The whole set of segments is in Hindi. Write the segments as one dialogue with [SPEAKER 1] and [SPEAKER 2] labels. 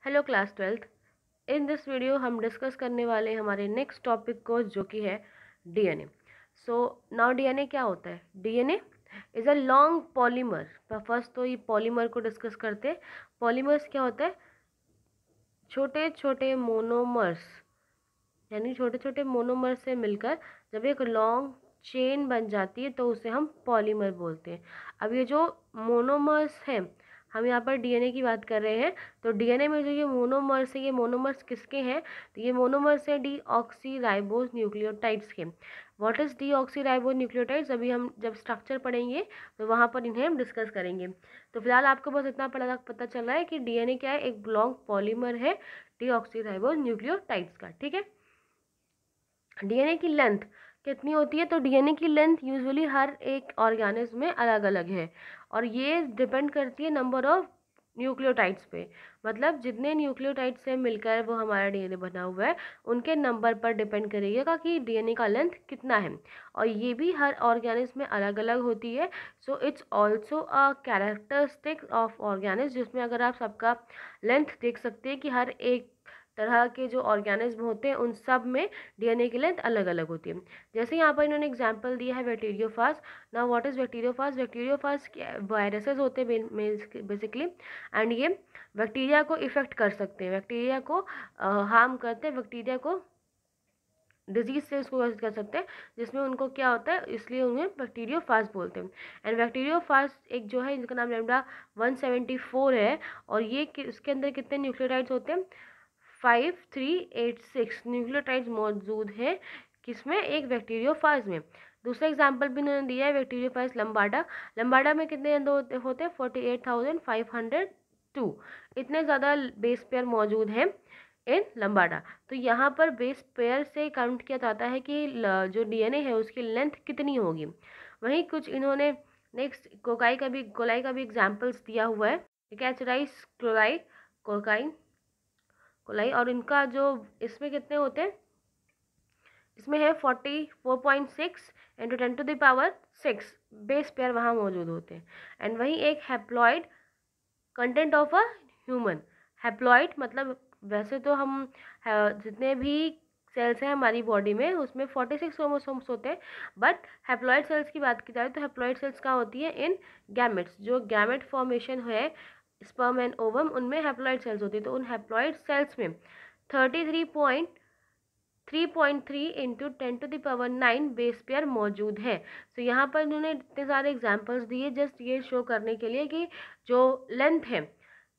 [SPEAKER 1] Hello class 12th। In this video हम डिस्कस करने वाले हैं हमारे नेक्स्ट टॉपिक को, जो कि है डीएनए। सो नाउ डीएनए क्या होता है? DNA is a long polymer. First तो ये पॉलीमर को डिस्कस करते हैं। पॉलीमर्स क्या होता है? छोटे छोटे मोनोमर्स, यानी छोटे छोटे मोनोमर से मिलकर जब एक लॉन्ग चेन बन जाती है तो उसे हम पॉलीमर बोलते हैं। अब ये जो मोनोमर्स हैं, हम यहाँ पर डीएनए की बात कर रहे हैं, तो डीएनए में जो ये मोनोमर्स है, ये मोनोमर्स किसके हैं? तो ये मोनोमर्स है डीऑक्सी राइबोज न्यूक्लियोटाइड्स के। What is deoxy ribose nucleotides? अभी हम जब स्ट्रक्चर पढ़ेंगे तो वहाँ पर इन्हें हम डिस्कस करेंगे। तो फिलहाल आपको बस इतना पता चल रहा है कि डीएनए क्या है? एक लॉन्ग पॉलीमर है डीऑक्सी राइबोज न्यूक्लियोटाइड्स का। ठीक है। डीएनए की लेंथ कितनी होती है? तो डीएनए की लेंथ यूजुअली हर एक ऑर्गेनिज्म में अलग अलग है, और ये डिपेंड करती है नंबर ऑफ न्यूक्लियोटाइड्स पे। मतलब जितने न्यूक्लियोटाइड से मिलकर वो हमारा डीएनए बना हुआ है, उनके नंबर पर डिपेंड करेगा कि डीएनए का लेंथ कितना है, और ये भी हर ऑर्गेनिज्म में अलग अलग होती है। So it's also a characteristic of organism, जिसमें अगर आप सबका लेंथ देख सकते हैं कि हर एक तरह के जो ऑर्गेनिज्म होते हैं उन सब में डीएनए की लेंथ अलग अलग होती है। जैसे यहाँ पर इन्होंने एग्जांपल दिया है bacteriophage. Now what is bacteriophage? Bacteriophage viruses होते हैं बेसिकली, एंड ये बैक्टीरिया को इफेक्ट कर सकते हैं, बैक्टीरिया को हार्म करते हैं, बैक्टीरिया को डिजीज से उसको कर सकते हैं, जिसमें उनको क्या होता है, इसलिए उन्हें बैक्टीरियोफाज बोलते हैं। एंड बैक्टीरियोफाज एक जो है जिसका नाम लैम्डा 174 है, और ये उसके अंदर कितने न्यूक्लियोटाइड्स होते हैं? 5386 न्यूक्लियोटाइड्स मौजूद है किसमें? एक बैक्टीरियोफाज में। दूसरा एग्जाम्पल भी उन्होंने दिया है बैक्टीरियोफाज लम्बाडा। लम्बाडा में कितने होते हैं? 48,502। इतने ज़्यादा बेस पेयर मौजूद हैं इन लम्बाडा। तो यहाँ पर बेस पेयर से काउंट किया जाता है कि जो डीएनए है उसकी लेंथ कितनी होगी। वहीं कुछ इन्होंने नेक्स्ट कोलाई का भी एग्जाम्पल्स दिया हुआ है, कैचराइस क्लोराइड, कोकाइन कोलाई, और इनका जो इसमें कितने होते हैं? इसमें है 44.6 इंटू 10⁻6 बेस पेयर वहाँ मौजूद होते हैं। एंड वहीं एक haploid content of a human. Haploid मतलब वैसे तो हम जितने भी सेल्स हैं हमारी बॉडी में उसमें 46 क्रोमोसोम्स होते हैं, बट हैप्लॉइड सेल्स की बात की जाए तो हैप्लॉइड सेल्स कहाँ होती है? इन गैमेट्स। जो गैमेट फॉर्मेशन है स्पर्म एंड ओवम, उनमें हैप्लॉइड सेल्स होती है। तो उन हैप्लॉइड सेल्स में 33.3 इंटू 10⁻9 बेस पेयर मौजूद है। तो यहाँ पर इन्होंने इतने सारे एग्जाम्पल्स दिए जस्ट ये शो करने के लिए कि जो लेंथ है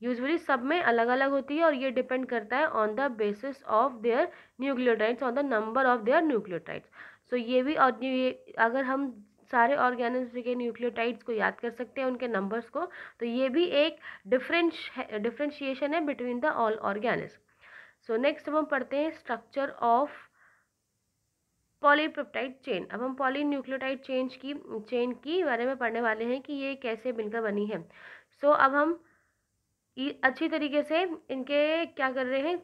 [SPEAKER 1] यूजुअली सब में अलग अलग होती है, और ये डिपेंड करता है on the basis of their nucleotides, on the number of their nucleotides. So ये भी, और ये अगर हम सारे ऑर्गेनिज्म के न्यूक्लियोटाइड्स को याद कर सकते हैं, उनके नंबर्स को, तो ये भी एक डिफरेंशिएशन है between the all organism. So next हम पढ़ते हैं स्ट्रक्चर ऑफ पॉलीपेप्टाइड चेन। अब हम पॉलीन्यूक्लियोटाइड चेन की बारे में पढ़ने वाले हैं कि ये कैसे बनकर बनी है। सो अब हम अच्छी तरीके से इनके क्या कर रहे हैं,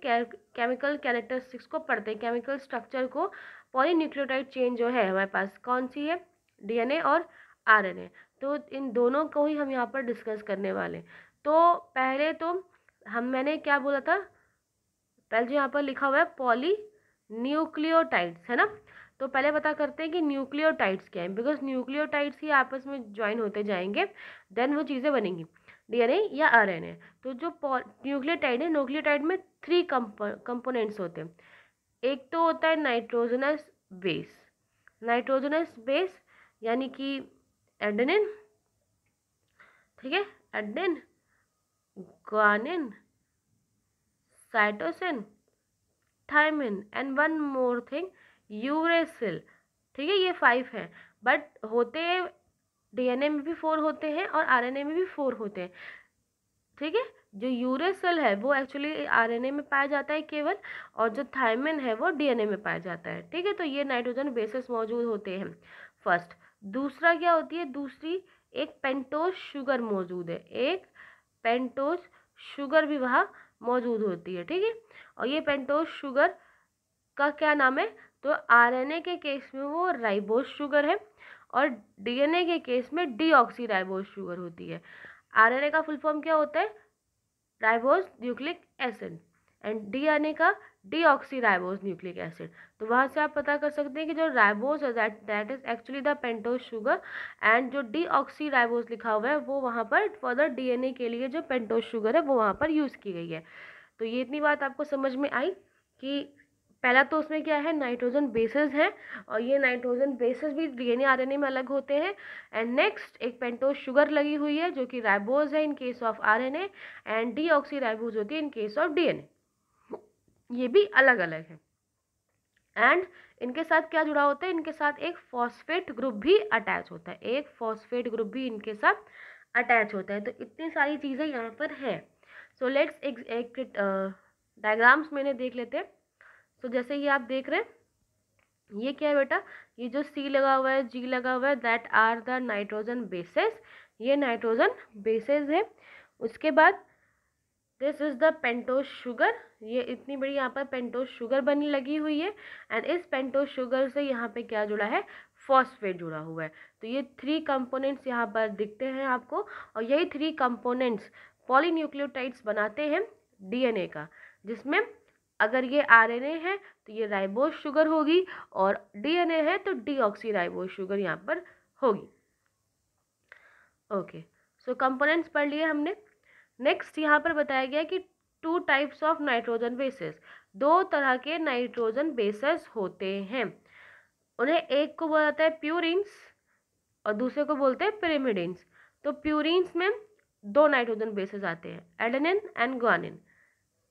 [SPEAKER 1] केमिकल कैरेक्टरिस्टिक्स को पढ़ते हैं, केमिकल स्ट्रक्चर को। पॉलीन्यूक्लियोटाइड चेन जो है हमारे पास कौन सी है? डीएनए और आरएनए। तो इन दोनों को ही हम यहाँ पर डिस्कस करने वाले हैं। तो पहले तो मैंने क्या बोला था? पहले जो यहाँ पर लिखा हुआ है पॉली न्यूक्लियोटाइड्स है ना। तो पहले पता करते हैं कि न्यूक्लियोटाइड्स क्या है, बिकॉज न्यूक्लियोटाइड्स ही आपस में ज्वाइन होते जाएंगे, देन वो चीज़ें बनेंगी, डीएनए या आरएनए। तो जो न्यूक्लियोटाइड है, न्यूक्लियोटाइड में 3 कंपोनेंट्स होते हैं। एक तो होता है नाइट्रोजनस बेस। नाइट्रोजनस बेस यानी कि एडेनिन, ठीक है, adenine, guanine, cytosine, thymine, and one more thing, uracil. ठीक है, ये 5 हैं, बट होते डीएनए में भी 4 होते हैं और आरएनए में भी 4 होते हैं। ठीक है, जो यूरेसिल है वो एक्चुअली आरएनए में पाया जाता है केवल, और जो थायमिन है वो डीएनए में पाया जाता है। ठीक है, तो ये नाइट्रोजन बेसेस मौजूद होते हैं फर्स्ट। दूसरा क्या होती है? दूसरी एक पेंटोज शुगर मौजूद है, एक पेंटोज शुगर भी वहाँ मौजूद होती है। ठीक है, और ये पेंटोज शुगर का क्या नाम है? तो आरएनए के केस में वो राइबोज शुगर है, और डीएनए के केस में डीऑक्सी राइबोज शुगर होती है। आरएनए का फुल फॉर्म क्या होता है? Ribose nucleic acid and DNA का डीऑक्सी राइबोज न्यूक्लिक एसिड। तो वहाँ से आप पता कर सकते हैं कि जो राइबोज है that is actually the pentose sugar and जो डीऑक्सी राइबोज लिखा हुआ है वो वहाँ पर फर्दर डीएनए के लिए जो पेंटोज शुगर है वो वहाँ पर यूज़ की गई है। तो ये इतनी बात आपको समझ में आई कि पहला तो उसमें क्या है, नाइट्रोजन बेसेस हैं और ये नाइट्रोजन बेसेस भी डीएनए आरएनए में अलग होते हैं। एंड नेक्स्ट एक पेंटोज शुगर लगी हुई है जो कि राइबोज है इन case of RNA and deoxy ribose होती है इन केस ऑफ डीएनए। ये भी अलग अलग है। एंड इनके साथ क्या जुड़ा होता है, इनके साथ एक फॉस्फेट ग्रुप भी अटैच होता है, एक फॉस्फेट ग्रुप भी इनके साथ अटैच होता है। तो इतनी सारी चीज़ें यहाँ पर है। सो लेट्स एक डायग्राम्स मैंने देख लेते हैं। तो जैसे ये आप देख रहे हैं, ये क्या है बेटा, ये जो सी लगा हुआ है, जी लगा हुआ है, that are the nitrogen bases, ये नाइट्रोजन बेसेस है। उसके बाद this is the pentose sugar, ये इतनी बड़ी यहाँ पर पेंटोज शुगर बनी लगी हुई है एंड इस पेंटोज शुगर से यहाँ पे क्या जुड़ा है, फॉस्फेट जुड़ा हुआ है। तो ये 3 कंपोनेंट्स यहाँ पर दिखते हैं आपको और यही 3 कंपोनेंट्स पॉलीन्यूक्लियोटाइड्स बनाते हैं डीएनए का, जिसमें अगर ये आरएनए है तो ये राइबोज शुगर होगी और डीएनए है तो डीऑक्सी राइबोज शुगर यहाँ पर होगी। ओके, सो कंपोनेंट्स पढ़ लिए हमने। नेक्स्ट यहाँ पर बताया गया कि 2 टाइप्स ऑफ नाइट्रोजन बेसेस, 2 तरह के नाइट्रोजन बेसेस होते हैं। उन्हें एक को बोला जाता है प्यूरिन्स और दूसरे को बोलते हैं पिरिमिडिन्स। तो प्यूरिन्स में 2 नाइट्रोजन बेसेस आते हैं, adenine and guanine,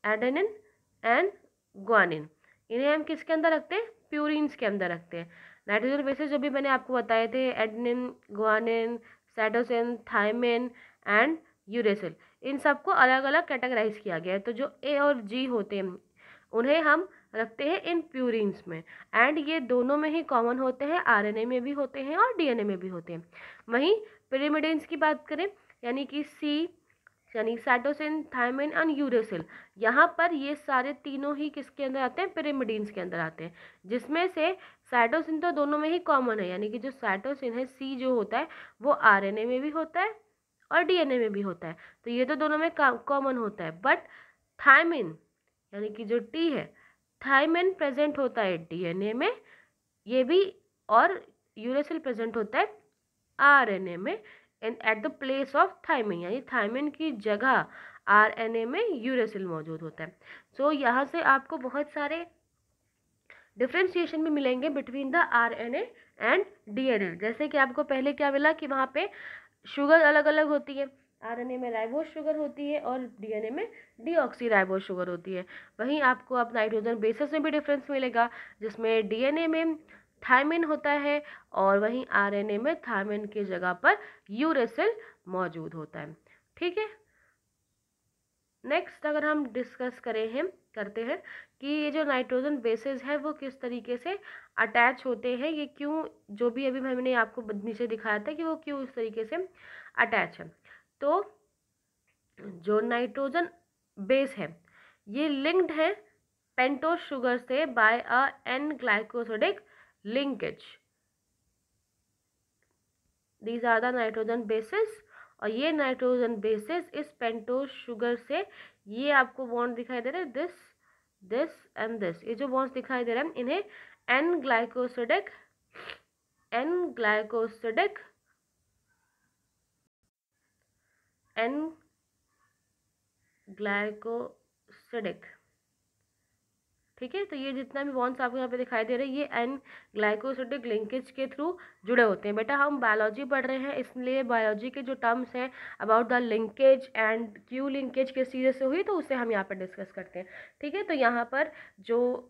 [SPEAKER 1] adenine and guanine. इन्हें हम किसके अंदर रखते हैं, प्यूरिन्स के अंदर रखते हैं। नाइट्रोजन बेसेस जो भी मैंने आपको बताए थे, adenine, guanine, cytosine, thymine and uracil, इन सबको अलग अलग कैटेगराइज किया गया है। तो जो ए और जी होते हैं उन्हें हम रखते हैं इन प्यूरिन्स में एंड ये दोनों में ही कॉमन होते हैं, आरएनए में भी होते हैं और डीएनए में भी होते हैं। वहीं पिरिमिडिन्स की बात करें यानी कि सी यानी साइटोसिन, थायमिन एंड यूरेसिल, यहाँ पर ये सारे तीनों ही किसके अंदर आते हैं, पिरिमिडीन्स के अंदर आते हैं, जिसमें से साइटोसिन तो दोनों में ही कॉमन है, यानी कि जो साइटोसिन है सी जो होता है वो आरएनए में भी होता है और डीएनए में भी होता है, तो ये तो दोनों में कॉमन होता है। बट थायमिन यानी कि जो टी है, थायमिन प्रेजेंट होता है डीएनए में ये भी और यूरेसिल प्रेजेंट होता है आरएनए में at the place of thymine, यानी थायमिन की जगह आरएनए में यूरेसिल मौजूद होता है। सो यहाँ से आपको बहुत सारे डिफ्रेंशिएशन भी मिलेंगे between the RNA and DNA. जैसे कि आपको पहले क्या मिला कि वहाँ पे शुगर अलग अलग होती है, आरएनए में राइबोज शुगर होती है और डीएनए में डीऑक्सी राइबोज शुगर होती है। वहीं आपको अब नाइट्रोजन बेसिस में भी डिफरेंस मिलेगा, जिसमें डीएनए में थायमिन होता है और वहीं आरएनए में थायमिन की जगह पर यूरेसिल मौजूद होता है। ठीक है, नेक्स्ट अगर हम डिस्कस करते हैं कि ये जो नाइट्रोजन बेसेस है वो किस तरीके से अटैच होते हैं, ये क्यों, जो भी अभी मैंने आपको नीचे दिखाया था कि वो क्यों इस तरीके से अटैच है। तो जो नाइट्रोजन बेस है ये लिंक्ड है पेंटोज शुगर से by a N glycosidic linkage. These are the nitrogen bases और ये नाइट्रोजन बेसेस इस पेंटोज शुगर से, ये आपको बॉन्ड दिखाई दे रहा है, दिस एंड दिस, ये जो बॉन्ड्स दिखाई दे रहे हैं इन्हें एन ग्लाइकोसिडिक ठीक है। तो ये जितना भी बॉन्ड्स आपको यहाँ पे दिखाई दे रहे हैं ये एन ग्लाइकोसिडिक लिंकेज के थ्रू जुड़े होते हैं। बेटा हम बायोलॉजी पढ़ रहे हैं इसलिए बायोलॉजी के जो टर्म्स हैं अबाउट द लिंकेज एंड क्यों लिंकेज किस चीज़ से हुई तो उसे हम यहाँ पर डिस्कस करते हैं। ठीक है, तो यहाँ पर जो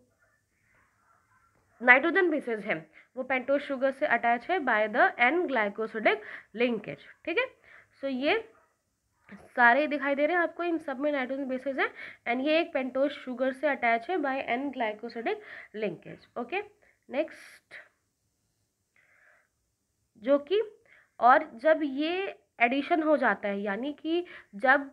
[SPEAKER 1] नाइट्रोजन बेसेस है वो पेंटोज शुगर से अटैच है by the N glycosidic linkage. ठीक है, सो ये सारे दिखाई दे रहे हैं आपको, इन सब में नाइट्रोजन बेसेस है एंड ये एक पेंटोज शुगर से अटैच है by N glycosidic linkage. Okay, next जो कि और जब ये एडिशन हो जाता है यानी कि जब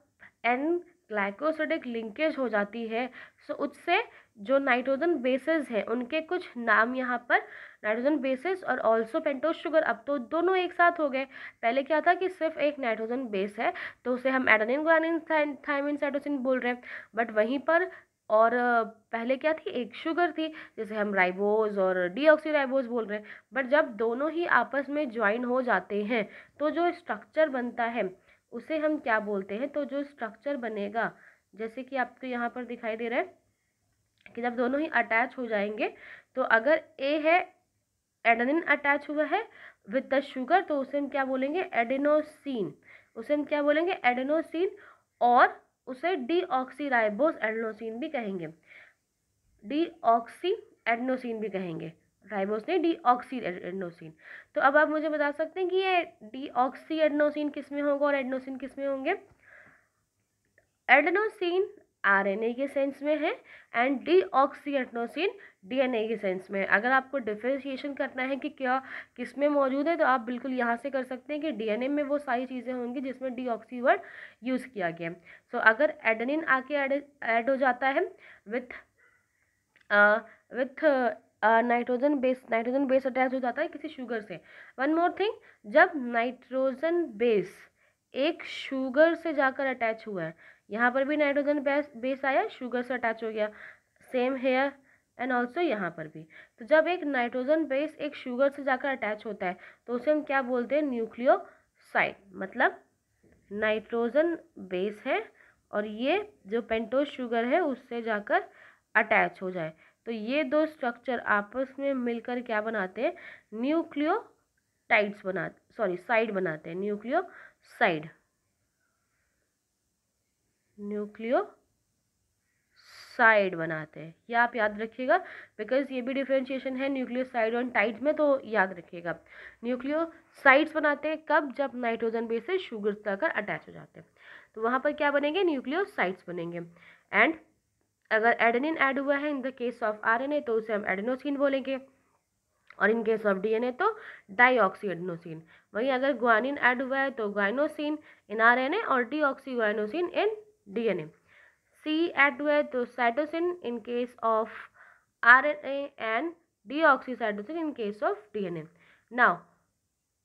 [SPEAKER 1] एन ग्लाइकोसिडिक लिंकेज हो जाती है, सो उससे जो नाइट्रोजन बेसेस हैं उनके कुछ नाम यहाँ पर नाइट्रोजन बेसेस और ऑल्सो पेंटोज शुगर, अब तो दोनों एक साथ हो गए। पहले क्या था कि सिर्फ एक नाइट्रोजन बेस है तो उसे हम एडेनिन गुआनिन थायमिन साइटोसिन बोल रहे हैं, बट वहीं पर और पहले क्या थी, एक शुगर थी जैसे हम राइबोज और डीऑक्सीराइबोज बोल रहे हैं। बट जब दोनों ही आपस में ज्वाइन हो जाते हैं तो जो स्ट्रक्चर बनता है उसे हम क्या बोलते हैं, तो जो स्ट्रक्चर बनेगा जैसे कि आपको यहाँ पर दिखाई दे रहा है कि जब दोनों ही अटैच हो जाएंगे तो अगर ए है, एडेनिन अटैच हुआ है विद द शुगर, तो उसे हम क्या बोलेंगे, एडेनोसिन। उसे हम क्या बोलेंगे, एडेनोसिन। और उसे डीऑक्सीराइबोस एडेनोसिन भी कहेंगे, डीऑक्सी एडेनोसिन भी कहेंगे, राइबोस नहीं, डीऑक्सी एडेनोसिन। तो अब आप मुझे बता सकते हैं कि ये डीऑक्सी एडेनोसिन किस में होगा और एडेनोसिन किस में होंगे। एडेनोसिन आरएनए के सेंस में है एंड डीऑक्सी एडेनोसिन डीएनए के सेंस में है। अगर आपको डिफरेंशिएशन करना है कि क्या किस में मौजूद है तो आप बिल्कुल यहाँ से कर सकते हैं कि डीएनए में वो सारी चीज़ें होंगी जिसमें डीऑक्सी वर्ड यूज़ किया गया है। सो अगर एडेनिन आके ऐड हो जाता है विथ नाइट्रोजन बेस अटैच हो जाता है किसी शुगर से। वन मोर थिंग, जब नाइट्रोजन बेस एक शुगर से जाकर अटैच हुआ है, यहाँ पर भी नाइट्रोजन बेस आया, शुगर से अटैच हो गया, सेम हेयर एंड ऑल्सो यहाँ पर भी। तो जब एक नाइट्रोजन बेस एक शुगर से जाकर अटैच होता है तो उसे हम क्या बोलते हैं, न्यूक्लियोसाइड। मतलब नाइट्रोजन बेस है और ये जो पेंटोज शुगर है उससे जाकर अटैच हो जाए तो ये दो स्ट्रक्चर आपस में मिलकर क्या बनाते हैं, न्यूक्लियोटाइड्स बनाते, सॉरी साइड बनाते हैं, न्यूक्लियोसाइड, न्यूक्लियोसाइड बनाते हैं। ये आप याद रखिएगा बिकॉज ये भी डिफरेंशिएशन है न्यूक्लियोसाइड और टाइड्स में, तो याद रखिएगा न्यूक्लियोसाइड्स बनाते हैं कब, जब नाइट्रोजन बेस से शुगर जाकर अटैच हो जाते हैं तो वहाँ पर क्या बनेंगे, न्यूक्लियोसाइड्स बनेंगे। एंड अगर एडेनिन ऐड हुआ है in the case of RNA तो उसे हम एडेनोसिन बोलेंगे और इन केस ऑफ डीएनए तो डाईऑक्सी एडेनोसिन। वहीं अगर ग्वानिन ऐड हुआ है तो ग्वाइनोसिन इन आरएनए और deoxy guanosine in DNA. C add हुआ है तो cytosine in case of RNA and deoxy cytosine in case of DNA. Now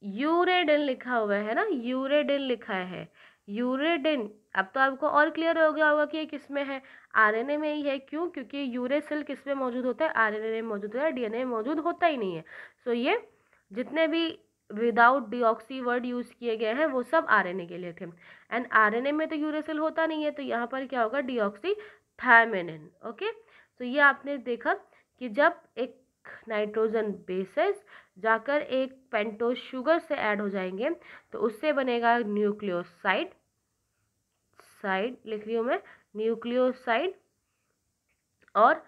[SPEAKER 1] uridine लिखा हुआ है ना, यूरेडिन लिखा है, यूरेडिन। अब तो आपको और क्लियर हो गया होगा कि ये किस में है, आरएनए में ही है। क्यों, क्योंकि यूरेसिल किस में मौजूद होता है, आरएनए में मौजूद होता है, डीएनए में मौजूद होता ही नहीं है। सो ये जितने भी विदाउट डीऑक्सी वर्ड यूज़ किए गए हैं वो सब आरएनए के लिए थे एंड आरएनए में तो यूरेसिल होता नहीं है तो यहाँ पर क्या होगा, डीऑक्सी थायमिन। ओके, तो ये आपने देखा कि जब एक नाइट्रोजन बेसेस जाकर एक पेंटोज शुगर से ऐड हो जाएंगे तो उससे बनेगा न्यूक्लियोसाइड, साइड लिख रही हूँ मैं, न्यूक्लियोसाइड। और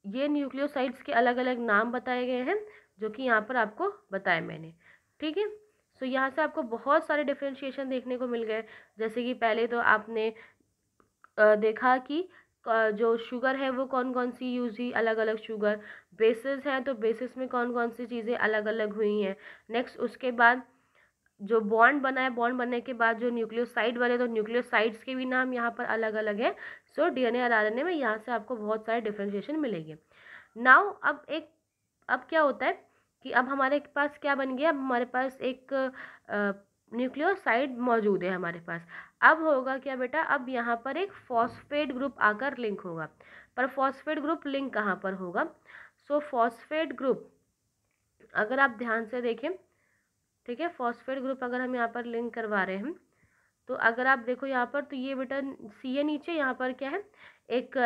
[SPEAKER 1] ये न्यूक्लियोसाइड्स के अलग अलग नाम बताए गए हैं जो कि यहाँ पर आपको बताए मैंने, ठीक है। सो यहाँ से आपको बहुत सारे डिफ्रेंशिएशन देखने को मिल गए। जैसे कि पहले तो आपने देखा कि जो शुगर है वो कौन कौन सी यूज़ हुई, अलग अलग शुगर। बेसिस हैं तो बेसिस में कौन कौन सी चीज़ें अलग अलग हुई हैं। नेक्स्ट उसके बाद जो बॉन्ड बना है, बॉन्ड बनने के बाद जो न्यूक्लियोसाइड बने तो न्यूक्लियोसाइड्स के भी नाम यहाँ पर अलग अलग है। सो डीएनए और आरएनए में यहाँ से आपको बहुत सारे डिफ्रेंशिएशन मिलेंगे। नाउ अब क्या होता है कि अब हमारे पास क्या बन गया, अब हमारे पास एक न्यूक्लियोसाइड मौजूद है हमारे पास। अब होगा क्या बेटा, अब यहाँ पर एक फॉस्फेट ग्रुप आकर लिंक होगा। पर फॉस्फेट ग्रुप लिंक कहाँ पर होगा, सो फॉस्फेट ग्रुप अगर आप ध्यान से देखें, ठीक है, फॉस्फेट ग्रुप अगर हम यहाँ पर लिंक करवा रहे हैं तो अगर आप देखो यहाँ पर तो ये बेटा सी है नीचे, यहाँ पर क्या है, एक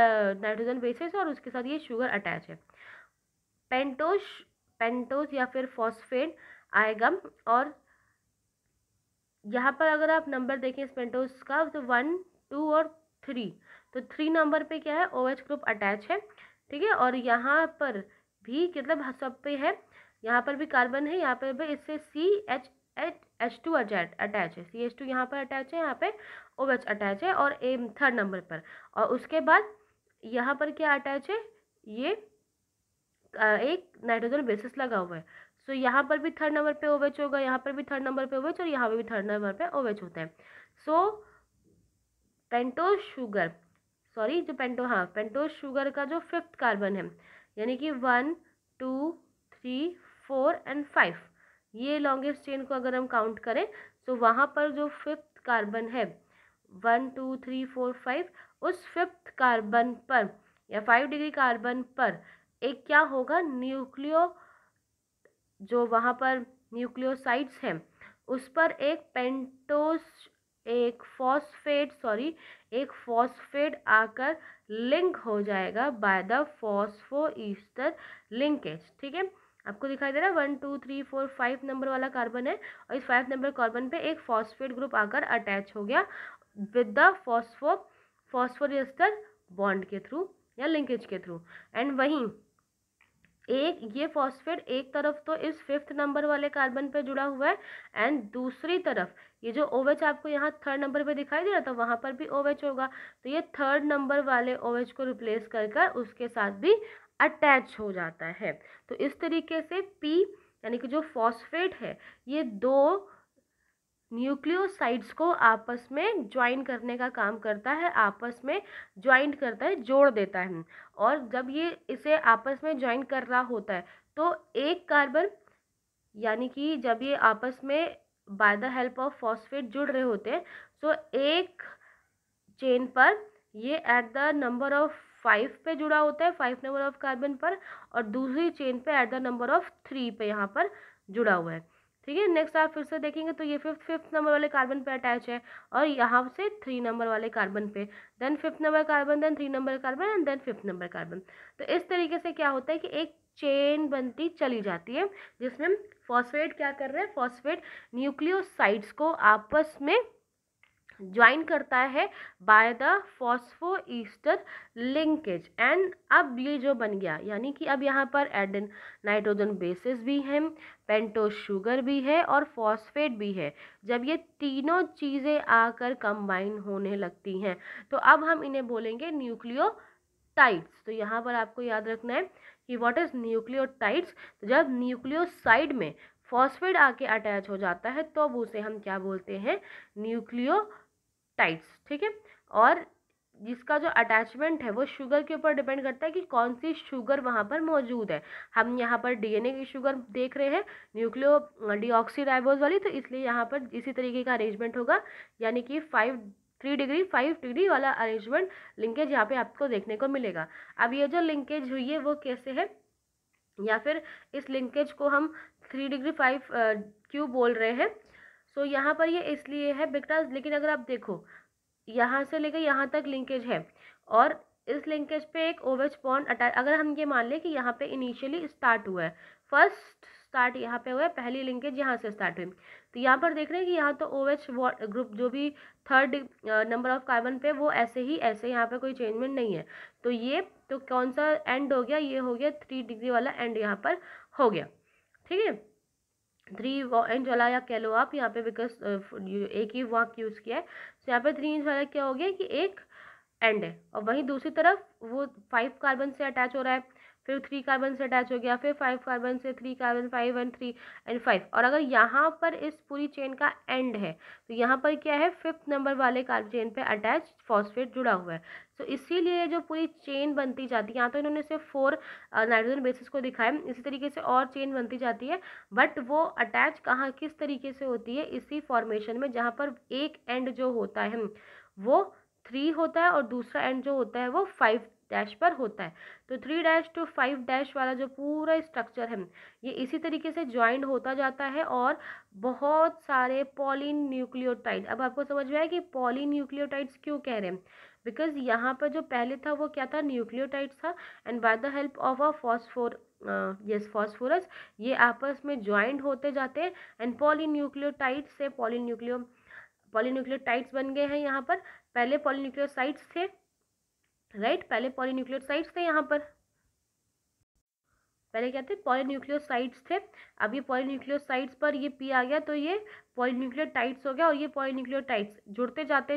[SPEAKER 1] नाइट्रोजन बेसिस और उसके साथ ये शुगर अटैच है। पेंटोज या फिर फॉस्फेट आएगा और यहाँ पर अगर आप नंबर देखें इस पेंटोज का तो 1, 2 और 3, तो 3 नंबर पे क्या है, OH ग्रुप अटैच है, ठीक है। और यहाँ पर भी मतलब सब पे है, यहाँ पर भी कार्बन है, यहाँ पर भी इससे CH2 अटैच है, CH2 यहाँ पर अटैच है, यहाँ पे OH अटैच है और थर्ड नंबर पर। और उसके बाद यहाँ पर क्या अटैच है, ये एक नाइट्रोजन बेसिस लगा हुआ है। सो यहाँ पर भी थर्ड नंबर पे OH होगा, यहाँ पर भी थर्ड नंबर पे OH और यहाँ पर भी थर्ड नंबर पे OH होता है। सो पेंटोज शुगर, सॉरी जो पेंटोज शुगर का जो 5th कार्बन है, यानी कि 1 2 3 4 एंड 5, ये लॉन्गेस्ट चेन को अगर हम काउंट करें तो वहाँ पर जो 5th कार्बन है 1 2 3 4 5, उस 5th कार्बन पर या 5 डिग्री कार्बन पर एक क्या होगा, न्यूक्लियो, जो वहाँ पर न्यूक्लियोसाइड्स हैं उस पर एक पेंटोज, एक फॉस्फेट आकर लिंक हो जाएगा बाय द फॉस्फोईस्टर लिंकेज। ठीक है, आपको दिखाई दे रहा है 1 2 3 4 5 नंबर वाला कार्बन है और इस 5 नंबर कार्बन पे एक फॉस्फेट ग्रुप आकर अटैच हो गया विद द फॉस्फोईस्टर बॉन्ड के थ्रू या लिंकेज के थ्रू। एंड वहीं एक ये फॉस्फेट एक तरफ तो इस 5th नंबर वाले कार्बन पे जुड़ा हुआ है एंड दूसरी तरफ ये जो OH आपको यहाँ 3rd नंबर पे दिखाई दे रहा था वहाँ पर भी OH होगा, तो ये 3rd नंबर वाले OH को रिप्लेस कर उसके साथ भी अटैच हो जाता है। तो इस तरीके से P यानी कि जो फॉस्फेट है ये दो न्यूक्लियोसाइड्स को आपस में ज्वाइन करने का काम करता है, आपस में ज्वाइन करता है, जोड़ देता है। और जब ये इसे आपस में ज्वाइन कर रहा होता है तो एक कार्बन, यानी कि जब ये आपस में by the help of phosphate जुड़ रहे होते हैं तो एक चेन पर ये एट द नंबर ऑफ 5 पे जुड़ा होता है, 5 नंबर ऑफ कार्बन पर, और दूसरी चेन पे एट द नंबर ऑफ 3 पे यहाँ पर जुड़ा हुआ है। ठीक है, नेक्स्ट आप फिर से देखेंगे तो ये 5th नंबर वाले कार्बन पे अटैच है और यहाँ से 3 नंबर वाले कार्बन पे, then 5th number carbon, then 3 number carbon and then 5th number carbon. तो इस तरीके से क्या होता है कि एक चेन बनती चली जाती है जिसमें फॉस्फेट क्या कर रहे हैं, फॉस्फेट न्यूक्लियोसाइड्स को आपस में ज्वाइन करता है बाय द फॉस्फोईस्टर लिंकेज। एंड अब ये जो बन गया, यानी कि अब यहाँ पर एडेन नाइट्रोजन बेसिस भी हैं, पेंटोज शुगर भी है और फॉस्फेट भी है। जब ये तीनों चीज़ें आकर कंबाइन होने लगती हैं तो अब हम इन्हें बोलेंगे न्यूक्लियोटाइड्स। तो यहाँ पर आपको याद रखना है कि व्हाट इज न्यूक्लियोटाइड्स। तो जब न्यूक्लियोसाइड में फॉस्फेट आके अटैच हो जाता है तो अब उसे हम क्या बोलते हैं, न्यूक्लियोटाइड्स। ठीक है, और जिसका जो अटैचमेंट है वो शुगर के ऊपर डिपेंड करता है कि कौन सी शुगर वहाँ पर मौजूद है। हम यहाँ पर DNA की शुगर देख रहे हैं, न्यूक्लियो डीऑक्सीराइबोज वाली, तो इसलिए यहाँ पर इसी तरीके का अरेंजमेंट होगा, यानी कि 5 डिग्री वाला अरेंजमेंट लिंकेज यहाँ पे आपको देखने को मिलेगा। अब ये जो लिंकेज हुई है वो कैसे है, या फिर इस लिंकेज को हम 3 डिग्री 5 क्यों बोल रहे हैं। सो यहाँ पर ये इसलिए है बिकॉज, लेकिन अगर आप देखो यहाँ से लेकर यहाँ तक लिंकेज है और इस लिंकेज पे एक OH बॉन्ड अटैच, अगर हम ये मान लें कि यहाँ पे इनिशियली स्टार्ट हुआ है, फर्स्ट स्टार्ट यहाँ पे हुआ है, पहली लिंकेज यहाँ से स्टार्ट हुई, तो यहाँ पर देख रहे हैं कि यहाँ तो OH ग्रुप जो भी 3rd नंबर ऑफ कार्बन पे वो ऐसे यहाँ पे कोई चेंजमेंट नहीं है। तो ये तो कौन सा एंड हो गया, ये हो गया 3 डिग्री वाला एंड यहाँ पर हो गया। ठीक है, 3 इंच वाला या कह लो आप यहाँ पे, बिकॉज एक ही वाक यूज़ किया है, तो यहाँ पे 3 इंच वाला क्या हो गया कि एक एंड है, और वहीं दूसरी तरफ वो 5 कार्बन से अटैच हो रहा है, फिर 3 कार्बन से अटैच हो गया, फिर 5 कार्बन से 3 कार्बन, 5 एंड 3 एंड 5। और अगर यहाँ पर इस पूरी चेन का एंड है तो यहाँ पर क्या है, 5th नंबर वाले कार्बन चेन पे अटैच फॉस्फेट जुड़ा हुआ है। तो इसीलिए जो पूरी चेन बनती जाती है, यहाँ तो इन्होंने सिर्फ 4 नाइट्रोजन बेसिस को दिखाया, इसी तरीके से और चेन बनती जाती है, बट वो अटैच कहाँ किस तरीके से होती है, इसी फॉर्मेशन में जहाँ पर एक एंड जो होता है वो 3 होता है और दूसरा एंड जो होता है वो 5 डैश पर होता है। तो 3 डैश टू 5 डैश वाला जो पूरा स्ट्रक्चर है ये इसी तरीके से ज्वाइंट होता जाता है और बहुत सारे पॉलीन्यूक्लियोटाइड। अब आपको समझ में आया कि पॉलीन्यूक्लियोटाइड्स क्यों कह रहे हैं, बिकॉज यहाँ पर जो पहले था वो क्या था, न्यूक्लियोटाइड्स था, and by the help of a phosphorus ये आपस में ज्वाइंट होते जाते हैं एंड पॉलीन्यूक्लियोटाइड्स से पॉलीन्यूक्लियोटाइड्स बन गए हैं। यहाँ पर पहले पॉलीन्यूक्लियोसाइड्स थे, राइट, पहले पॉलीन्यूक्लियोसाइड्स थे, यहाँ पर पहले क्या थे, पॉलीन्यूक्लियोसाइड्स थे। अब ये पॉलीन्यूक्लियोसाइड्स पर ये P आ गया तो ये पॉलीन्यूक्लियोटाइड्स हो गया, और ये पॉलीन्यूक्लियोटाइड्स जुड़ते जाते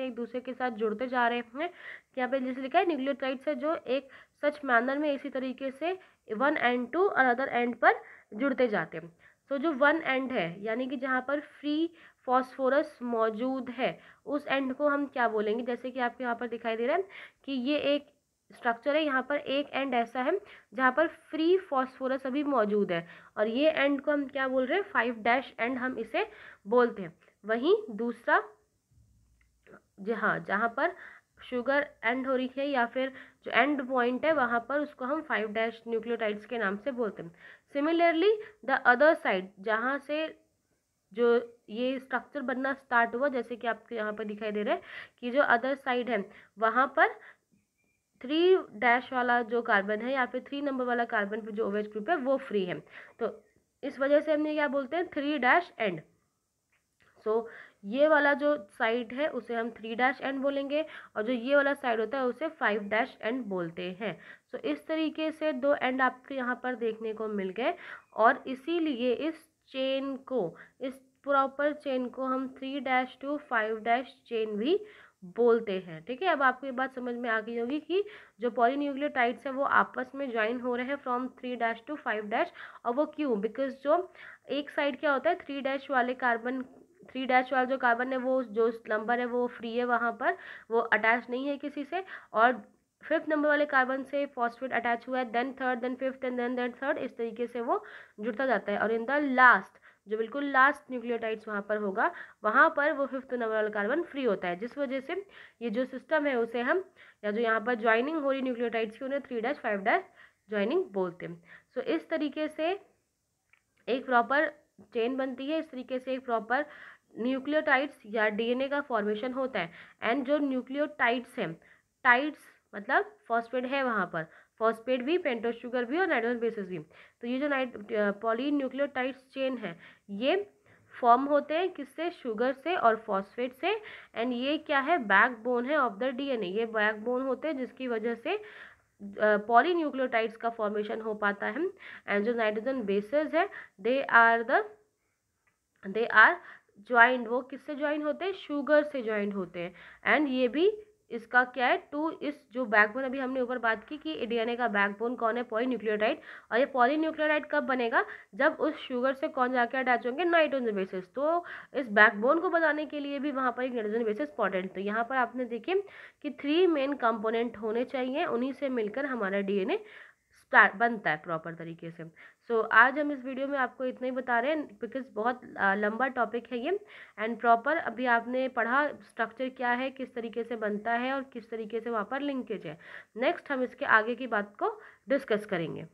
[SPEAKER 1] एक दूसरे के साथ जुड़ते जा रहे हैं। यहाँ पे जैसे लिखा है न्यूक्लियोटाइड्स है जो एक सच मैनर में इसी तरीके से वन एंड टू और अदर एंड पर जुड़ते जाते हैं। तो जो वन एंड है यानी कि जहाँ पर फ्री फॉस्फोरस मौजूद है, उस एंड को हम क्या बोलेंगे। जैसे कि आपको यहाँ पर दिखाई दे रहा है कि ये एक स्ट्रक्चर है, यहाँ पर एक एंड ऐसा है जहाँ पर फ्री फॉस्फोरस अभी मौजूद है, और ये एंड को हम क्या बोल रहे हैं, 5' एंड हम इसे बोलते हैं। वहीं दूसरा जहाँ पर शुगर एंड हो रही है या फिर जो एंड पॉइंट है वहाँ पर उसको हम 5' न्यूक्लियोटाइड्स के नाम से बोलते हैं। सिमिलरली द अदर साइड, जहाँ से जो ये स्ट्रक्चर बनना स्टार्ट हुआ, जैसे कि आपको यहाँ पर दिखाई दे रहा है कि जो अदर साइड है वहाँ पर 3' वाला जो कार्बन है या फिर 3 नंबर वाला कार्बन पे जो OH ग्रुप है वो फ्री है, तो इस वजह से हमने क्या बोलते हैं, 3' एंड। सो ये वाला जो साइड है उसे हम 3' एंड बोलेंगे, और जो ये वाला साइड होता है उसे 5' एंड बोलते हैं। सो इस तरीके से 2 एंड आपके यहाँ पर देखने को मिल गए, और इसीलिए इस चेन को, इस प्रॉपर चेन को हम 3' to 5' चेन भी बोलते हैं। ठीक है, अब आपको ये बात समझ में आ गई होगी कि जो पॉलीन्यूक्लियोटाइड्स है वो आपस में ज्वाइन हो रहे हैं फ्रॉम 3' to 5', और वो क्यों, बिकॉज जो एक साइड क्या होता है, 3' वाले कार्बन, 3' वाला जो कार्बन है वो जो नंबर है वो फ्री है, वहाँ पर वो अटैच नहीं है किसी से, और 5th नंबर वाले कार्बन से फॉस्फेट अटैच हुआ है, then 3rd, then 5th and then 3rd, इस तरीके से वो जुड़ता जाता है। और इन द लास्ट, जो बिल्कुल लास्ट न्यूक्लियोटाइड्स वहाँ पर होगा, वहाँ पर वो 5th नंबर वाला कार्बन फ्री होता है, जिस वजह से ये जो सिस्टम है उसे हम, या जो यहाँ पर ज्वाइनिंग हो रही न्यूक्लियोटाइड्स की, उन्हें 3' 5' ज्वाइनिंग बोलते हैं। सो इस तरीके से एक प्रॉपर चेन बनती है, इस तरीके से एक प्रॉपर न्यूक्लियोटाइड्स या DNA का फॉर्मेशन होता है। एंड जो न्यूक्लियोटाइड्स हैं, टाइड्स मतलब फॉस्फेट है वहाँ पर, फॉस्फेट भी, पेंटोस शुगर भी और नाइट्रोजन बेसिस भी, तो ये जो पॉलीन्यूक्लियोटाइड्स चेन है ये फॉर्म होते हैं किससे, शुगर से और फॉस्फेट से। एंड ये क्या है, बैकबोन है ऑफ द DNA, ये बैकबोन होते हैं जिसकी वजह से पॉलीन्यूक्लियोटाइड्स का फॉर्मेशन हो पाता है। एंड जो नाइट्रोजन बेसेस है दे आर ज्वाइंट, वो किससे ज्वाइन होते हैं, शुगर से ज्वाइंट होते हैं। एंड ये भी इसका क्या है, टू, इस जो बैकबोन अभी हमने ऊपर बात की कि DNA का बैकबोन कौन है, पॉलीन्यूक्लियोटाइड, और ये पॉलीन्यूक्लियोटाइड कब बनेगा, जब उस शुगर से कौन जाके अटैच होंगे, नाइट्रोजन बेसिस। तो इस बैकबोन को बनाने के लिए भी वहाँ पर एक नाइट्रोजन बेसिस इंपॉर्टेंट। तो यहाँ पर आपने देखिए कि 3 मेन कंपोनेंट होने चाहिए, उन्हीं से मिलकर हमारा DNA स्टार्ट बनता है प्रॉपर तरीके से। सो आज हम इस वीडियो में आपको इतना ही बता रहे हैं, बिकॉज बहुत लंबा टॉपिक है ये, एंड प्रॉपर अभी आपने पढ़ा स्ट्रक्चर क्या है, किस तरीके से बनता है और किस तरीके से वहाँ पर लिंकेज है। नेक्स्ट हम इसके आगे की बात को डिस्कस करेंगे।